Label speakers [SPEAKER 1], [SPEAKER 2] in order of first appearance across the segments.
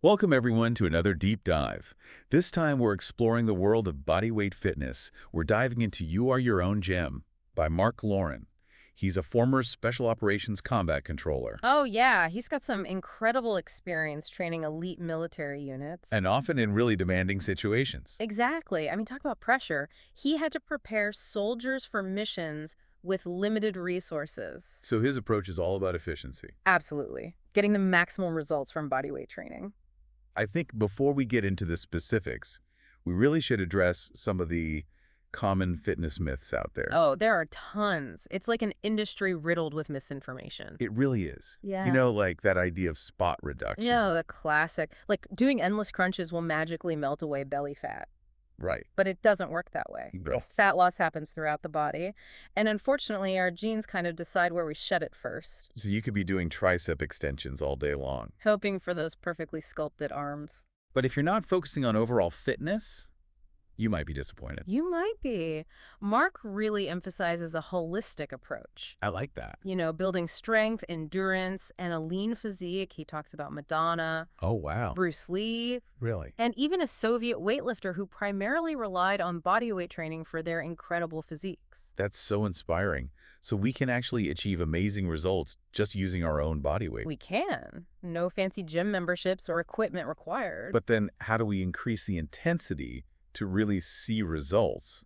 [SPEAKER 1] Welcome everyone to another deep dive. This time we're exploring the world of bodyweight fitness. We're diving into You Are Your Own Gym by Mark Lauren. He's a former Special Operations Combat Controller,
[SPEAKER 2] Oh, yeah. He's got some incredible experience training elite military units.
[SPEAKER 1] and often in really demanding situations.
[SPEAKER 2] Exactly. I mean, talk about pressure. He had to prepare soldiers for missions with limited resources.
[SPEAKER 1] So his approach is all about efficiency.
[SPEAKER 2] Absolutely. Getting the maximum results from bodyweight training.
[SPEAKER 1] I think before we get into the specifics, we really should address some of the common fitness myths out there.
[SPEAKER 2] Oh, there are tons. It's like an industry riddled with misinformation.
[SPEAKER 1] It really is.
[SPEAKER 2] Yeah.
[SPEAKER 1] Like that idea of spot reduction.
[SPEAKER 2] The classic. Like doing endless crunches will magically melt away belly fat.
[SPEAKER 1] Right.
[SPEAKER 2] But it doesn't work that way.
[SPEAKER 1] No.
[SPEAKER 2] Fat loss happens throughout the body. And unfortunately, our genes kind of decide where we shed it first,
[SPEAKER 1] So you could be doing tricep extensions all day long.
[SPEAKER 2] hoping for those perfectly sculpted arms.
[SPEAKER 1] But if you're not focusing on overall fitness, you might be disappointed.
[SPEAKER 2] You might be. Mark really emphasizes a holistic approach.
[SPEAKER 1] I like that.
[SPEAKER 2] Building strength, endurance, and a lean physique. He talks about Madonna,
[SPEAKER 1] Oh, wow.
[SPEAKER 2] Bruce Lee,
[SPEAKER 1] Really?
[SPEAKER 2] and even a Soviet weightlifter who primarily relied on bodyweight training for their incredible physiques.
[SPEAKER 1] That's so inspiring. So we can actually achieve amazing results just using our own body weight.
[SPEAKER 2] We can. No fancy gym memberships or equipment required.
[SPEAKER 1] But then how do we increase the intensity to really see results,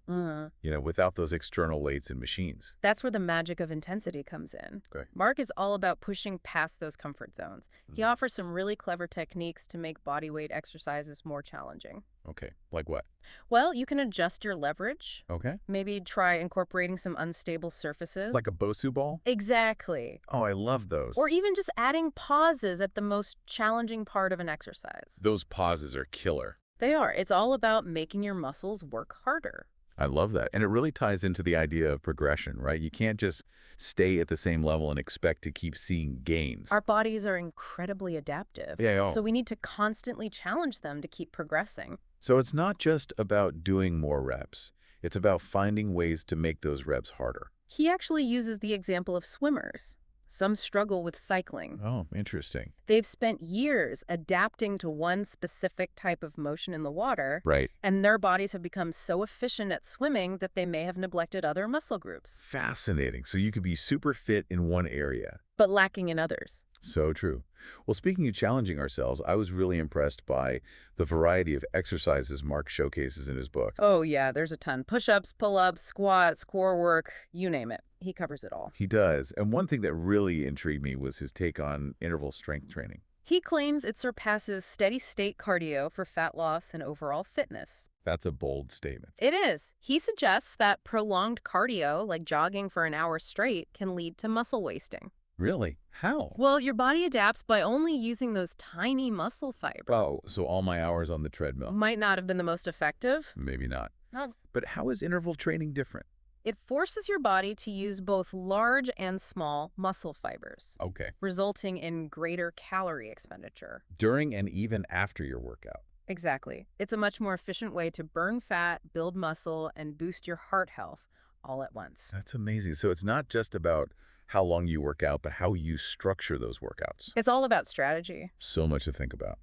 [SPEAKER 1] without those external weights and machines?
[SPEAKER 2] That's where the magic of intensity comes in.
[SPEAKER 1] Okay.
[SPEAKER 2] Mark is all about pushing past those comfort zones. He offers some really clever techniques to make bodyweight exercises more challenging.
[SPEAKER 1] Okay. Like what?
[SPEAKER 2] Well, you can adjust your leverage.
[SPEAKER 1] Okay.
[SPEAKER 2] Maybe try incorporating some unstable surfaces.
[SPEAKER 1] Like a Bosu ball?
[SPEAKER 2] Exactly.
[SPEAKER 1] Oh, I love those.
[SPEAKER 2] Or even just adding pauses at the most challenging part of an exercise.
[SPEAKER 1] Those pauses are killer.
[SPEAKER 2] They are. It's all about making your muscles work harder.
[SPEAKER 1] I love that. And it really ties into the idea of progression, right? You can't just stay at the same level and expect to keep seeing gains.
[SPEAKER 2] Our bodies are incredibly adaptive.
[SPEAKER 1] Yeah.
[SPEAKER 2] So we need to constantly challenge them to keep progressing.
[SPEAKER 1] So it's not just about doing more reps. It's about finding ways to make those reps harder.
[SPEAKER 2] He actually uses the example of swimmers. Some struggle with cycling.
[SPEAKER 1] Oh, interesting.
[SPEAKER 2] They've spent years adapting to one specific type of motion in the water,
[SPEAKER 1] Right.
[SPEAKER 2] and their bodies have become so efficient at swimming that they may have neglected other muscle groups,
[SPEAKER 1] Fascinating. So you could be super fit in one area.
[SPEAKER 2] but lacking in others.
[SPEAKER 1] So true. Well, speaking of challenging ourselves, I was really impressed by the variety of exercises Mark showcases in his book.
[SPEAKER 2] Oh yeah, there's a ton. Push-ups, pull-ups, squats, core work, you name it. He covers it all.
[SPEAKER 1] He does. And one thing that really intrigued me was his take on interval strength training.
[SPEAKER 2] He claims it surpasses steady-state cardio for fat loss and overall fitness.
[SPEAKER 1] That's a bold statement.
[SPEAKER 2] It is. He suggests that prolonged cardio, like jogging for an hour straight, can lead to muscle wasting.
[SPEAKER 1] Really? How?
[SPEAKER 2] Well, your body adapts by only using those tiny muscle fibers.
[SPEAKER 1] Oh, so all my hours on the treadmill.
[SPEAKER 2] Might not have been the most effective.
[SPEAKER 1] Maybe not.
[SPEAKER 2] No.
[SPEAKER 1] But how is interval training different?
[SPEAKER 2] It forces your body to use both large and small muscle fibers,
[SPEAKER 1] Okay.
[SPEAKER 2] resulting in greater calorie expenditure.
[SPEAKER 1] During and even after your workout.
[SPEAKER 2] Exactly. It's a much more efficient way to burn fat, build muscle, and boost your heart health all at once.
[SPEAKER 1] That's amazing. So it's not just about how long you work out, but how you structure those workouts.
[SPEAKER 2] It's all about strategy.
[SPEAKER 1] So much to think about.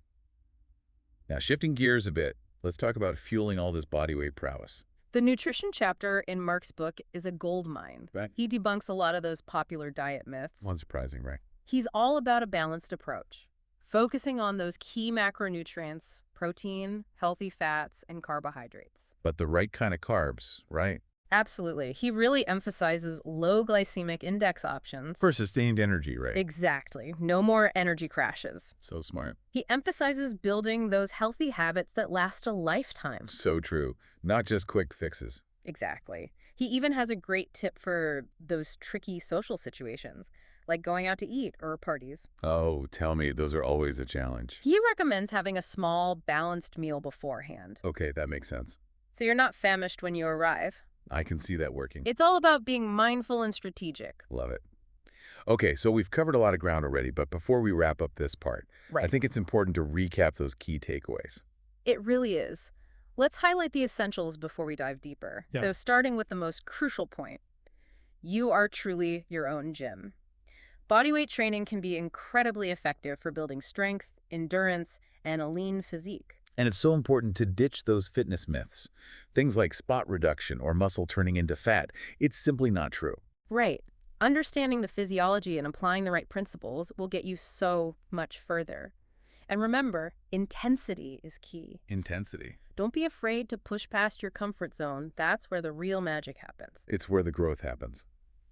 [SPEAKER 1] Now, shifting gears a bit, let's talk about fueling all this bodyweight prowess.
[SPEAKER 2] The nutrition chapter in Mark's book is a goldmine.
[SPEAKER 1] Right.
[SPEAKER 2] He debunks a lot of those popular diet myths.
[SPEAKER 1] Unsurprising, right?
[SPEAKER 2] He's all about a balanced approach, focusing on those key macronutrients, protein, healthy fats, and carbohydrates.
[SPEAKER 1] But the right kind of carbs, right?
[SPEAKER 2] Absolutely. He really emphasizes low glycemic index options.
[SPEAKER 1] For sustained energy, right?
[SPEAKER 2] Exactly. No more energy crashes.
[SPEAKER 1] So smart.
[SPEAKER 2] He emphasizes building those healthy habits that last a lifetime.
[SPEAKER 1] So true. Not just quick fixes.
[SPEAKER 2] Exactly. He even has a great tip for those tricky social situations, like going out to eat or parties.
[SPEAKER 1] Oh, tell me, those are always a challenge.
[SPEAKER 2] He recommends having a small, balanced meal beforehand,
[SPEAKER 1] Okay, that makes sense.
[SPEAKER 2] so you're not famished when you arrive.
[SPEAKER 1] I can see that working.
[SPEAKER 2] It's all about being mindful and strategic.
[SPEAKER 1] Love it. Okay, so we've covered a lot of ground already, but before we wrap up this part, I think it's important to recap those key takeaways.
[SPEAKER 2] It really is. Let's highlight the essentials before we dive deeper.
[SPEAKER 1] Yeah.
[SPEAKER 2] So starting with the most crucial point, you are truly your own gym. Bodyweight training can be incredibly effective for building strength, endurance, and a lean physique.
[SPEAKER 1] And it's so important to ditch those fitness myths. Things like spot reduction or muscle turning into fat. It's simply not true.
[SPEAKER 2] Right. Understanding the physiology and applying the right principles will get you so much further. And remember, intensity is key.
[SPEAKER 1] Intensity.
[SPEAKER 2] Don't be afraid to push past your comfort zone. That's where the real magic happens.
[SPEAKER 1] It's where the growth happens.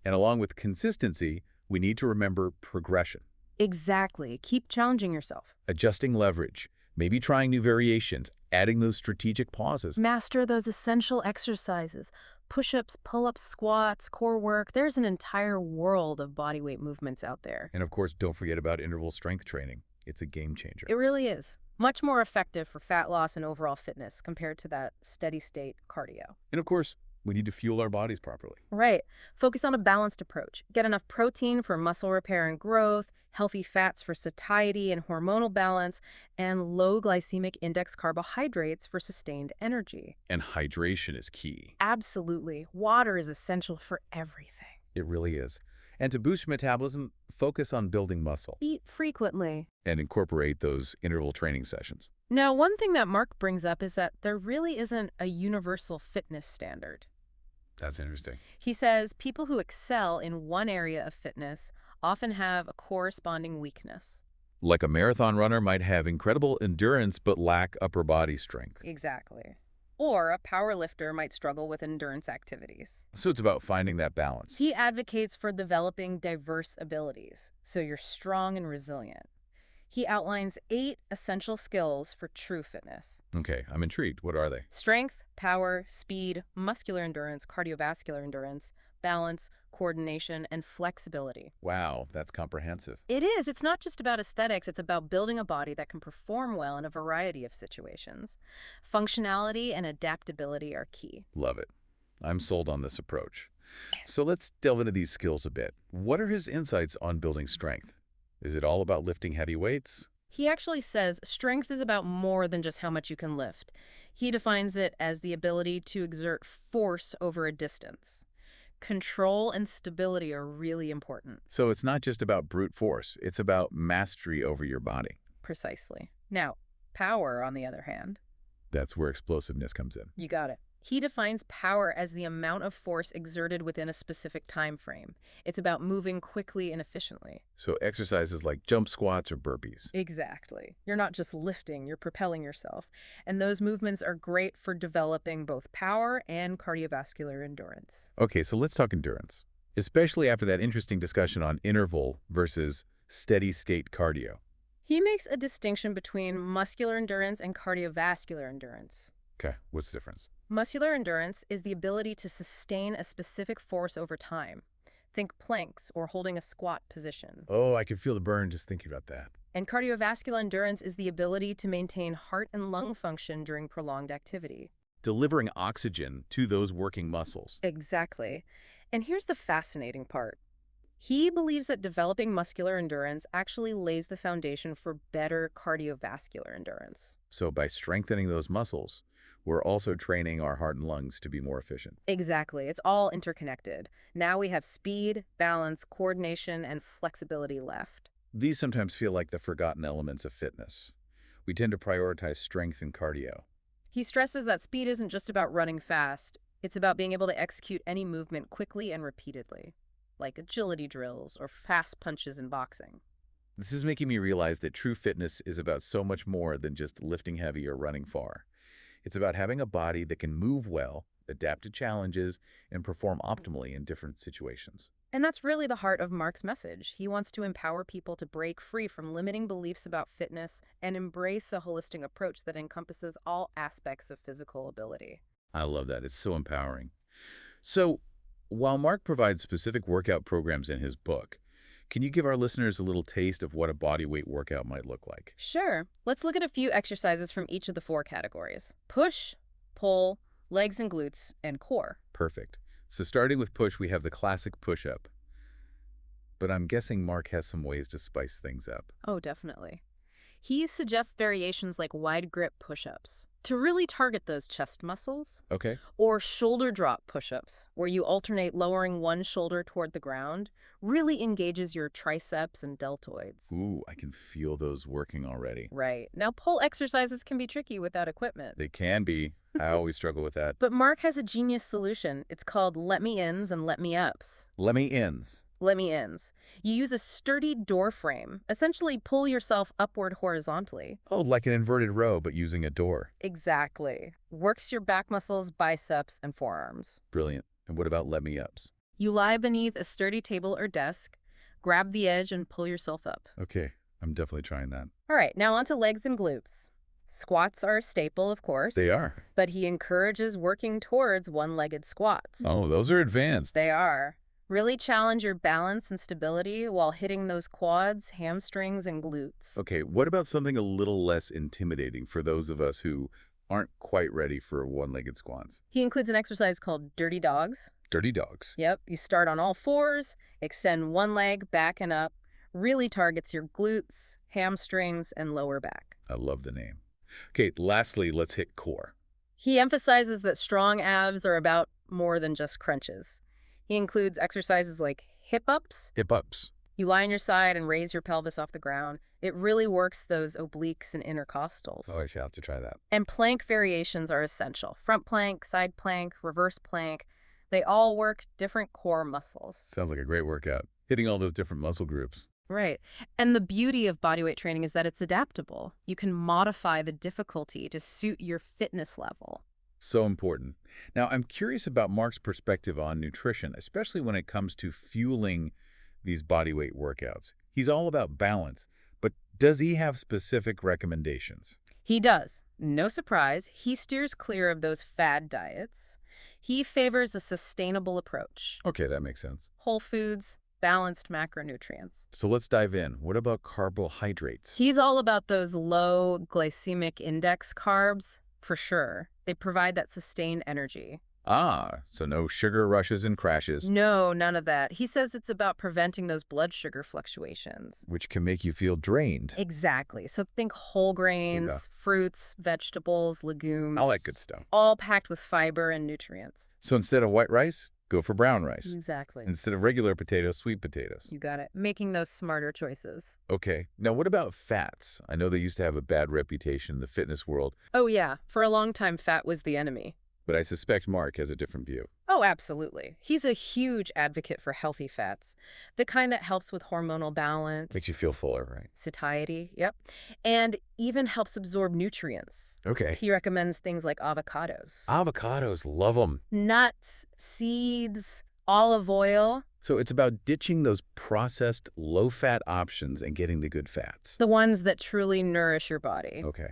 [SPEAKER 1] And along with consistency, we need to remember progression.
[SPEAKER 2] Exactly. Keep challenging yourself.
[SPEAKER 1] Adjusting leverage, maybe trying new variations, adding those strategic pauses.
[SPEAKER 2] Master those essential exercises. Push-ups, pull-ups, squats, core work. There's an entire world of bodyweight movements out there.
[SPEAKER 1] And of course, don't forget about interval strength training. It's a game changer.
[SPEAKER 2] It really is. Much more effective for fat loss and overall fitness compared to that steady-state cardio.
[SPEAKER 1] And of course, we need to fuel our bodies properly.
[SPEAKER 2] Right. Focus on a balanced approach. Get enough protein for muscle repair and growth, healthy fats for satiety and hormonal balance, and low glycemic index carbohydrates for sustained energy.
[SPEAKER 1] And hydration is key.
[SPEAKER 2] Absolutely. Water is essential for everything.
[SPEAKER 1] It really is. And to boost your metabolism, focus on building muscle
[SPEAKER 2] Eat frequently.
[SPEAKER 1] and incorporate those interval training sessions.
[SPEAKER 2] Now, one thing that Mark brings up is that there really isn't a universal fitness standard.
[SPEAKER 1] That's interesting.
[SPEAKER 2] He says people who excel in one area of fitness often have a corresponding weakness.
[SPEAKER 1] Like a marathon runner might have incredible endurance but lack upper body strength.
[SPEAKER 2] Exactly. Or a power lifter might struggle with endurance activities.
[SPEAKER 1] So it's about finding that balance.
[SPEAKER 2] He advocates for developing diverse abilities, so you're strong and resilient. He outlines 8 essential skills for true fitness.
[SPEAKER 1] Okay, I'm intrigued. What are they?
[SPEAKER 2] Strength, power, speed, muscular endurance, cardiovascular endurance, balance, coordination, and flexibility.
[SPEAKER 1] Wow, that's comprehensive.
[SPEAKER 2] It is. It's not just about aesthetics. It's about building a body that can perform well in a variety of situations. Functionality and adaptability are key.
[SPEAKER 1] Love it. I'm sold on this approach. So let's delve into these skills a bit. What are his insights on building strength? Is it all about lifting heavy weights?
[SPEAKER 2] He actually says strength is about more than just how much you can lift. He defines it as the ability to exert force over a distance. Control and stability are really important.
[SPEAKER 1] So it's not just about brute force. It's about mastery over your body.
[SPEAKER 2] Precisely. Now, power, on the other hand,
[SPEAKER 1] That's where explosiveness comes in.
[SPEAKER 2] you got it. He defines power as the amount of force exerted within a specific time frame. It's about moving quickly and efficiently.
[SPEAKER 1] So exercises like jump squats or burpees.
[SPEAKER 2] Exactly. You're not just lifting, you're propelling yourself. And those movements are great for developing both power and cardiovascular endurance.
[SPEAKER 1] Okay, so let's talk endurance, especially after that interesting discussion on interval versus steady-state cardio.
[SPEAKER 2] He makes a distinction between muscular endurance and cardiovascular endurance.
[SPEAKER 1] Okay, what's the difference?
[SPEAKER 2] Muscular endurance is the ability to sustain a specific force over time. Think planks or holding a squat position.
[SPEAKER 1] Oh, I can feel the burn just thinking about that.
[SPEAKER 2] And cardiovascular endurance is the ability to maintain heart and lung function during prolonged activity.
[SPEAKER 1] Delivering oxygen to those working muscles.
[SPEAKER 2] Exactly. And here's the fascinating part. He believes that developing muscular endurance actually lays the foundation for better cardiovascular endurance.
[SPEAKER 1] So by strengthening those muscles, we're also training our heart and lungs to be more efficient.
[SPEAKER 2] Exactly. It's all interconnected. Now we have speed, balance, coordination, and flexibility left.
[SPEAKER 1] These sometimes feel like the forgotten elements of fitness. We tend to prioritize strength and cardio.
[SPEAKER 2] He stresses that speed isn't just about running fast. It's about being able to execute any movement quickly and repeatedly, like agility drills or fast punches in boxing.
[SPEAKER 1] This is making me realize that true fitness is about so much more than just lifting heavy or running far. It's about having a body that can move well, adapt to challenges, and perform optimally in different situations.
[SPEAKER 2] And that's really the heart of Mark's message. He wants to empower people to break free from limiting beliefs about fitness and embrace a holistic approach that encompasses all aspects of physical ability.
[SPEAKER 1] I love that. It's so empowering. So, while Mark provides specific workout programs in his book, can you give our listeners a little taste of what a bodyweight workout might look like?
[SPEAKER 2] Sure. Let's look at a few exercises from each of the 4 categories: push, pull, legs and glutes, and core.
[SPEAKER 1] Perfect. So starting with push, we have the classic push-up. But I'm guessing Mark has some ways to spice things up.
[SPEAKER 2] Oh, definitely. He suggests variations like wide grip push-ups to really target those chest muscles,
[SPEAKER 1] Okay.
[SPEAKER 2] or shoulder drop push-ups, where you alternate lowering one shoulder toward the ground, really engages your triceps and deltoids.
[SPEAKER 1] Ooh, I can feel those working already.
[SPEAKER 2] Right. Now, pull exercises can be tricky without equipment.
[SPEAKER 1] They can be. I always struggle with that.
[SPEAKER 2] But Mark has a genius solution. It's called let me ins and let me ups.
[SPEAKER 1] Let me ins.
[SPEAKER 2] Let me ins. You use a sturdy door frame. Essentially, pull yourself upward horizontally.
[SPEAKER 1] Oh, like an inverted row, but using a door.
[SPEAKER 2] Exactly. Works your back muscles, biceps, and forearms.
[SPEAKER 1] Brilliant. And what about let me ups?
[SPEAKER 2] You lie beneath a sturdy table or desk, grab the edge, and pull yourself up.
[SPEAKER 1] Okay, I'm definitely trying that.
[SPEAKER 2] All right, now onto legs and glutes. Squats are a staple, of course.
[SPEAKER 1] They are.
[SPEAKER 2] But he encourages working towards one-legged squats.
[SPEAKER 1] Oh, those are advanced.
[SPEAKER 2] They are. Really challenge your balance and stability while hitting those quads, hamstrings, and glutes.
[SPEAKER 1] Okay, what about something a little less intimidating for those of us who aren't quite ready for one-legged squats?
[SPEAKER 2] He includes an exercise called Dirty Dogs.
[SPEAKER 1] Dirty dogs.
[SPEAKER 2] Yep, you start on all fours, extend one leg back and up, really targets your glutes, hamstrings, and lower back.
[SPEAKER 1] I love the name. Okay, lastly, let's hit core.
[SPEAKER 2] He emphasizes that strong abs are about more than just crunches. He includes exercises like hip ups.
[SPEAKER 1] Hip ups.
[SPEAKER 2] You lie on your side and raise your pelvis off the ground. It really works those obliques and intercostals.
[SPEAKER 1] Oh, I shall have to try that.
[SPEAKER 2] And plank variations are essential. Front plank, side plank, reverse plank. They all work different core muscles.
[SPEAKER 1] Sounds like a great workout. Hitting all those different muscle groups.
[SPEAKER 2] Right. And the beauty of bodyweight training is that it's adaptable. You can modify the difficulty to suit your fitness level.
[SPEAKER 1] So important. Now, I'm curious about Mark's perspective on nutrition, especially when it comes to fueling these bodyweight workouts. He's all about balance, but does he have specific recommendations?
[SPEAKER 2] He does. No surprise, he steers clear of those fad diets. He favors a sustainable approach.
[SPEAKER 1] Okay, that makes sense.
[SPEAKER 2] Whole foods, balanced macronutrients.
[SPEAKER 1] So let's dive in. What about carbohydrates?
[SPEAKER 2] He's all about those low glycemic index carbs, for sure. They provide that sustained energy.
[SPEAKER 1] Ah, so no sugar rushes and crashes,
[SPEAKER 2] No, none of that. He says it's about preventing those blood sugar fluctuations.
[SPEAKER 1] which can make you feel drained.
[SPEAKER 2] Exactly. So think whole grains,
[SPEAKER 1] Yeah.
[SPEAKER 2] fruits, vegetables, legumes.
[SPEAKER 1] All that good stuff.
[SPEAKER 2] All packed with fiber and nutrients.
[SPEAKER 1] So instead of white rice, go for brown rice.
[SPEAKER 2] Exactly.
[SPEAKER 1] Instead of regular potatoes, sweet potatoes.
[SPEAKER 2] You got it. Making those smarter choices.
[SPEAKER 1] Okay, now what about fats? I know they used to have a bad reputation in the fitness world,
[SPEAKER 2] Oh, yeah. For a long time, fat was the enemy.
[SPEAKER 1] but I suspect Mark has a different view.
[SPEAKER 2] Oh, absolutely. He's a huge advocate for healthy fats, the kind that helps with hormonal balance,
[SPEAKER 1] Makes you feel fuller, right?
[SPEAKER 2] satiety, yep, and even helps absorb nutrients.
[SPEAKER 1] Okay.
[SPEAKER 2] He recommends things like avocados,
[SPEAKER 1] Avocados, love them.
[SPEAKER 2] nuts, seeds, olive oil,
[SPEAKER 1] So it's about ditching those processed, low-fat options and getting the good fats.
[SPEAKER 2] the ones that truly nourish your body.
[SPEAKER 1] Okay.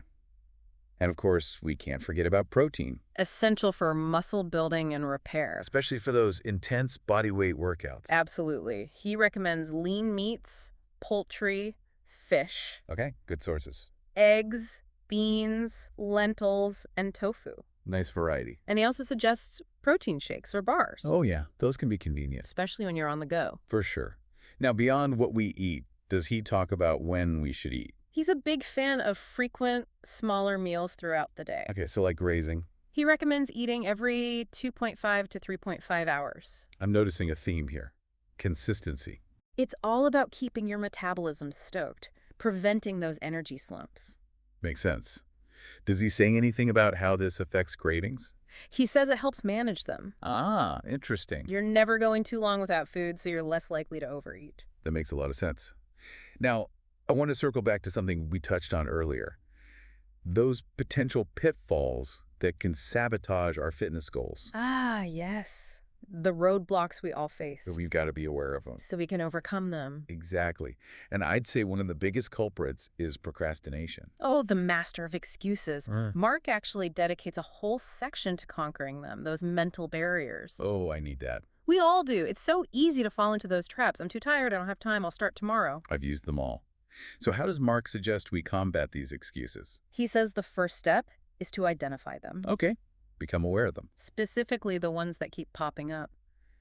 [SPEAKER 1] And of course, we can't forget about protein,
[SPEAKER 2] Essential for muscle building and repair.
[SPEAKER 1] especially for those intense body weight workouts.
[SPEAKER 2] Absolutely. He recommends lean meats, poultry, fish,
[SPEAKER 1] Okay, good sources.
[SPEAKER 2] eggs, beans, lentils, and tofu.
[SPEAKER 1] Nice variety.
[SPEAKER 2] And he also suggests protein shakes or bars,
[SPEAKER 1] Oh yeah, those can be convenient.
[SPEAKER 2] especially when you're on the go.
[SPEAKER 1] For sure. Now, beyond what we eat, does he talk about when we should eat?
[SPEAKER 2] He's a big fan of frequent, smaller meals throughout the day.
[SPEAKER 1] Okay, so like grazing.
[SPEAKER 2] He recommends eating every 2.5 to 3.5 hours.
[SPEAKER 1] I'm noticing a theme here. Consistency.
[SPEAKER 2] It's all about keeping your metabolism stoked, preventing those energy slumps.
[SPEAKER 1] Makes sense. Does he say anything about how this affects cravings?
[SPEAKER 2] He says it helps manage them.
[SPEAKER 1] Ah, interesting.
[SPEAKER 2] You're never going too long without food, so you're less likely to overeat.
[SPEAKER 1] That makes a lot of sense. Now, I want to circle back to something we touched on earlier. Those potential pitfalls that can sabotage our fitness goals.
[SPEAKER 2] Ah, yes. The roadblocks we all face,
[SPEAKER 1] So we've got to be aware of them.
[SPEAKER 2] so we can overcome them.
[SPEAKER 1] Exactly. And I'd say one of the biggest culprits is procrastination.
[SPEAKER 2] Oh, the master of excuses.
[SPEAKER 1] Mm.
[SPEAKER 2] Mark actually dedicates a whole section to conquering them, those mental barriers.
[SPEAKER 1] Oh, I need that.
[SPEAKER 2] We all do. It's so easy to fall into those traps. I'm too tired. I don't have time. I'll start tomorrow.
[SPEAKER 1] I've used them all. So how does Mark suggest we combat these excuses?
[SPEAKER 2] He says the first step is to identify them,
[SPEAKER 1] Okay, become aware of them.
[SPEAKER 2] specifically the ones that keep popping up.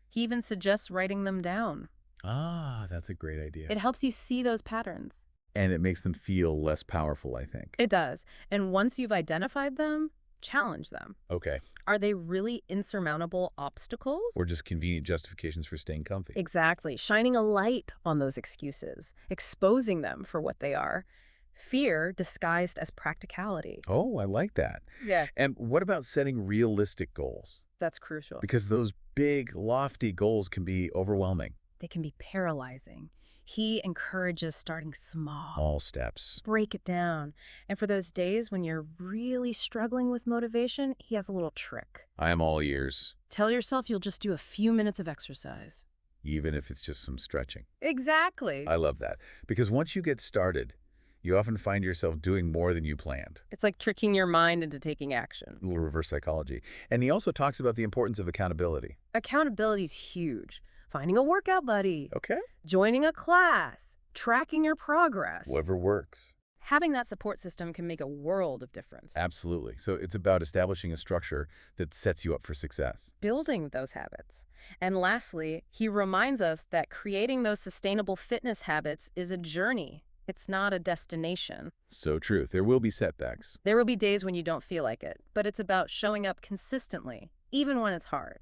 [SPEAKER 2] He even suggests writing them down.
[SPEAKER 1] Ah, that's a great idea.
[SPEAKER 2] It helps you see those patterns.
[SPEAKER 1] And it makes them feel less powerful, I think.
[SPEAKER 2] It does. And once you've identified them, challenge them.
[SPEAKER 1] Okay.
[SPEAKER 2] Are they really insurmountable obstacles?
[SPEAKER 1] Or just convenient justifications for staying comfy.
[SPEAKER 2] Exactly. Shining a light on those excuses, exposing them for what they are. Fear disguised as practicality.
[SPEAKER 1] Oh, I like that.
[SPEAKER 2] Yeah,
[SPEAKER 1] And what about setting realistic goals?
[SPEAKER 2] that's crucial.
[SPEAKER 1] Because those big, lofty goals can be overwhelming.
[SPEAKER 2] They can be paralyzing. He encourages starting small.
[SPEAKER 1] All steps.
[SPEAKER 2] Break it down. And for those days when you're really struggling with motivation, he has a little trick.
[SPEAKER 1] I am all ears,
[SPEAKER 2] Tell yourself you'll just do a few minutes of exercise.
[SPEAKER 1] even if it's just some stretching.
[SPEAKER 2] Exactly.
[SPEAKER 1] I love that. Because once you get started, you often find yourself doing more than you planned.
[SPEAKER 2] It's like tricking your mind into taking action.
[SPEAKER 1] A little reverse psychology. And he also talks about the importance of accountability.
[SPEAKER 2] Accountability is huge. Finding a workout buddy,
[SPEAKER 1] Okay.
[SPEAKER 2] joining a class, tracking your progress.
[SPEAKER 1] Whatever works.
[SPEAKER 2] Having that support system can make a world of difference.
[SPEAKER 1] Absolutely. So it's about establishing a structure that sets you up for success.
[SPEAKER 2] Building those habits. And lastly, he reminds us that creating those sustainable fitness habits is a journey. It's not a destination.
[SPEAKER 1] So true. There will be setbacks.
[SPEAKER 2] There will be days when you don't feel like it, but it's about showing up consistently, even when it's hard,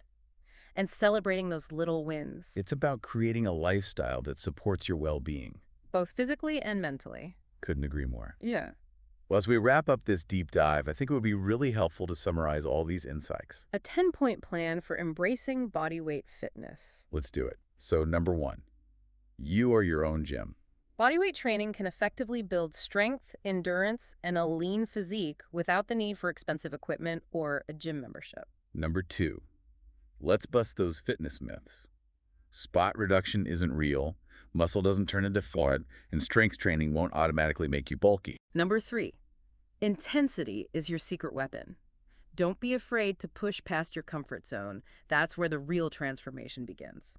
[SPEAKER 2] and celebrating those little wins,
[SPEAKER 1] It's about creating a lifestyle that supports your well-being.
[SPEAKER 2] both physically and mentally.
[SPEAKER 1] Couldn't agree more.
[SPEAKER 2] Yeah.
[SPEAKER 1] Well, as we wrap up this deep dive, I think it would be really helpful to summarize all these insights.
[SPEAKER 2] A 10-point plan for embracing bodyweight fitness.
[SPEAKER 1] Let's do it. So number 1, you are your own gym.
[SPEAKER 2] Bodyweight training can effectively build strength, endurance, and a lean physique without the need for expensive equipment or a gym membership.
[SPEAKER 1] Number 2, let's bust those fitness myths. Spot reduction isn't real, muscle doesn't turn into fat, and strength training won't automatically make you bulky.
[SPEAKER 2] Number 3, intensity is your secret weapon. Don't be afraid to push past your comfort zone. That's where the real transformation begins.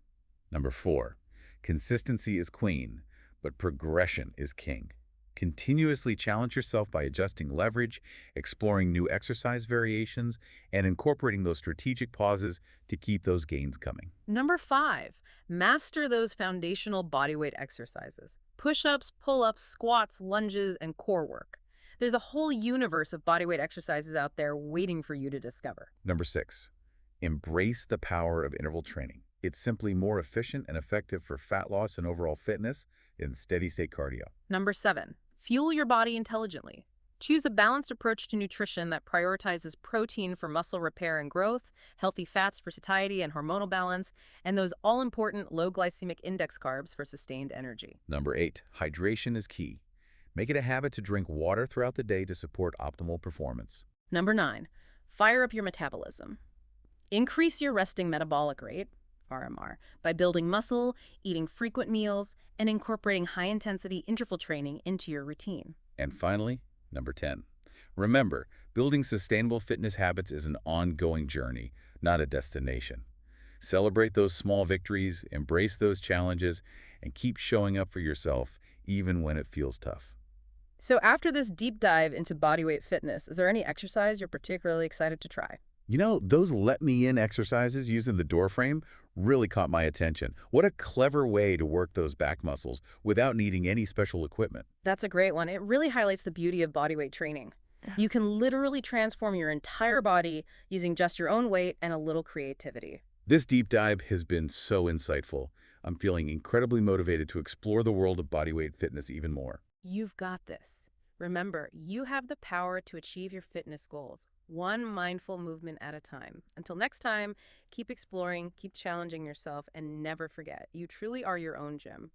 [SPEAKER 1] Number 4, consistency is queen, but progression is king. Continuously challenge yourself by adjusting leverage, exploring new exercise variations, and incorporating those strategic pauses to keep those gains coming.
[SPEAKER 2] Number 5, master those foundational bodyweight exercises. Push-ups, pull-ups, squats, lunges, and core work. There's a whole universe of bodyweight exercises out there waiting for you to discover.
[SPEAKER 1] Number 6, embrace the power of interval training. It's simply more efficient and effective for fat loss and overall fitness than steady-state cardio.
[SPEAKER 2] Number 7, fuel your body intelligently. Choose a balanced approach to nutrition that prioritizes protein for muscle repair and growth, healthy fats for satiety and hormonal balance, and those all-important low glycemic index carbs for sustained energy.
[SPEAKER 1] Number 8, hydration is key. Make it a habit to drink water throughout the day to support optimal performance.
[SPEAKER 2] Number 9, fire up your metabolism. Increase your resting metabolic rate, RMR, by building muscle, eating frequent meals, and incorporating high-intensity interval training into your routine.
[SPEAKER 1] And finally, number 10, remember, building sustainable fitness habits is an ongoing journey, not a destination. Celebrate those small victories, embrace those challenges, and keep showing up for yourself even when it feels tough.
[SPEAKER 2] So after this deep dive into bodyweight fitness, is there any exercise you're particularly excited to try?
[SPEAKER 1] You know, those let me in exercises using the door frame really caught my attention. What a clever way to work those back muscles without needing any special equipment.
[SPEAKER 2] That's a great one. It really highlights the beauty of bodyweight training. You can literally transform your entire body using just your own weight and a little creativity.
[SPEAKER 1] This deep dive has been so insightful. I'm feeling incredibly motivated to explore the world of bodyweight fitness even more.
[SPEAKER 2] You've got this. Remember, you have the power to achieve your fitness goals, one mindful movement at a time. Until next time, keep exploring, keep challenging yourself, and never forget, you truly are your own gym.